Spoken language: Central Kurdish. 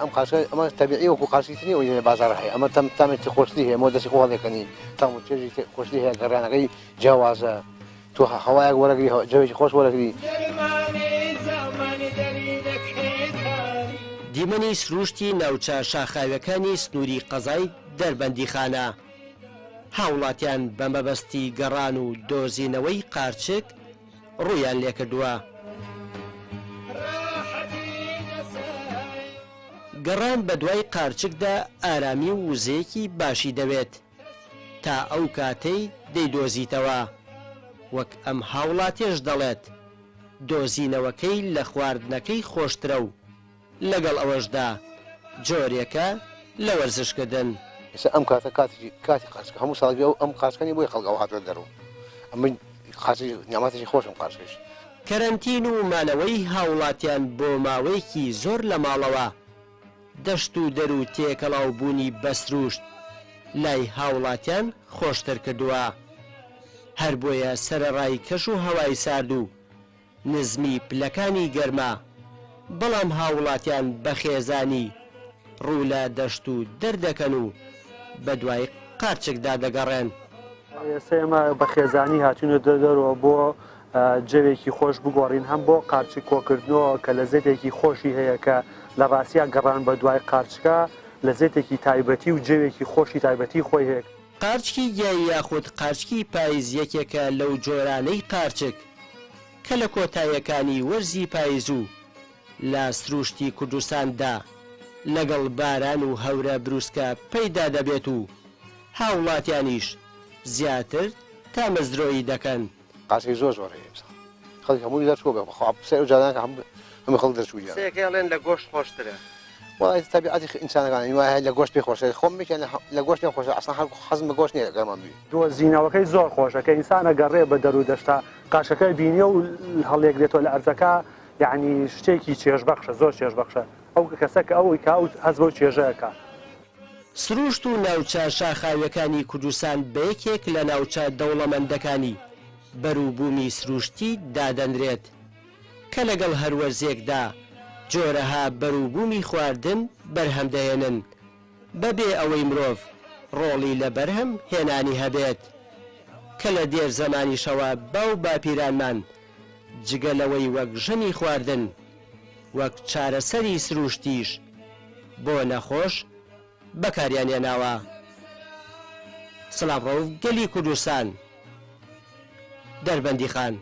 ئەم قاشە ئەمە تەبیعی وەکو قاشیتنی ئەوی بازار هەیە ئەمە تامێکی خۆشتی هەیە ئەمە دەستی خۆڵێکەنی تام و چێژی خۆشتی هەیە گەڕانەکەی جیاوازە تۆ هەوایەک وەرەگری جەوێکی خۆش وەرەگری. دیمەنی سروشتی ناوچە شاخاویەکانی سنووری قەزای دەربەندیخانە هاوڵاتیان بە مەبەستی گەڕان و دۆزینەوەی قارچک ڕوویان لێکردووە. گەڕان بە دوای قارچکدا ئارامی و وزەیەکی باشی دەوێت تا ئەو کاتەی دەیدۆزیتەوە. وەک ئەم هاوڵاتێش دەڵێت دۆزینەوەکەی لە خواردنەکەی خۆشترە و لەگەڵ ئەوەشدا جۆرێکە لە وەرزشکردن. ئەم کاتە کاتی قارچکە هەموو ساڵی ئەم قارچکەنی بۆی خەڵک ئەو هاتووە دەرەوە ئەمە نیامەتێکی خۆشم قارچکەش. کەرەنتین و مانەوەی هاوڵاتیان بۆ ماوەیەکی زۆر لە ماڵەوە دەشت و دەر و تێکەڵاو بوونی بەسروشت لای هاوڵاتیان خۆشتر کردووە. هەر بۆیە سەرەڕای کەش و هەوای سارد و نزمی پلەکانی گەرما بەڵام هاوڵاتیان بە خێزانی ڕوو لە دەشت و دەردەکەن و بە دوای قارچکدا دەگەڕێن. ئێستا ئێمە بە خێزانی هاتوونە دەرەوە بۆ جەوێکی خۆش بگۆڕین هەم بۆ قارچک کۆکردنەوە کە لەزەتێکی خۆشی هەیە کە لە ڕاستیە گەڕان بە دوای قارچکە لەزەتێکی تایبەتی و جەوێکی خۆشی تایبەتی خۆی هەیە. قارچکی گیایی یاخود قارچکی پاییز یەکێکە لەو جۆرانەی قارچک کە لە کۆتاییەکانی وەرزی پاییز و لە سروشتی کوردستاندا لەگەڵ باران و هەورە بروسکە پەیدا دەبێت و هاوڵاتیانیش زیاتر تا مەزرۆیی دەکەن. قارچکی زۆر زۆر هەیە خەڵک هەمووی دەرچووە بێ بەخوا سەر و جارانکە هەموو خەڵک دەرچوویە. سێکەڵێن لە گۆشت خۆشترە. وڵای تەبیعەتی ئینسانەکانی وایە لە گۆشت پێ خۆشە خۆم میکەن لە گۆشت پێ خۆشە ئەسڵا هەر حەزم بە گۆشت نییە گەرمان بووی. دۆزینەوەکەی زۆر خۆشە کە ئینسانە گەڕێ بە دەر و دەشتا قاشەکەی بینیە و هەڵێگرێتەوە لە ئەرزەکە یعنی شتێکی چێژبەخشە زۆر چێژبەخشە ئەو کەسە کە ئەوەی کاوت هەز بەو چێژەیەکە. سروشت و ناوچە شاخاویەکانی کوردستان بە یەکێک لە ناوچە دەوڵەمەندەکانی بەرووبوومی سروشتی دادەنرێت کە لەگەڵ هەروەرزێکدا جۆرەها بەرووبوومی خواردن بەرهەم دەهێنن بەبێ ئەوەی مرۆڤ ڕۆڵی لە بەرهەم هێنانی هەبێت کە لە دێر زەمانیشەوە باو باپیرانمان جگەلەوەی وەک ژەمی خواردن وەک چارەسەری سروشتیش بۆ نەخۆش بەکاریان هێناوە. سڵامڕۆ گەلی کوردستان دەربەندیخان.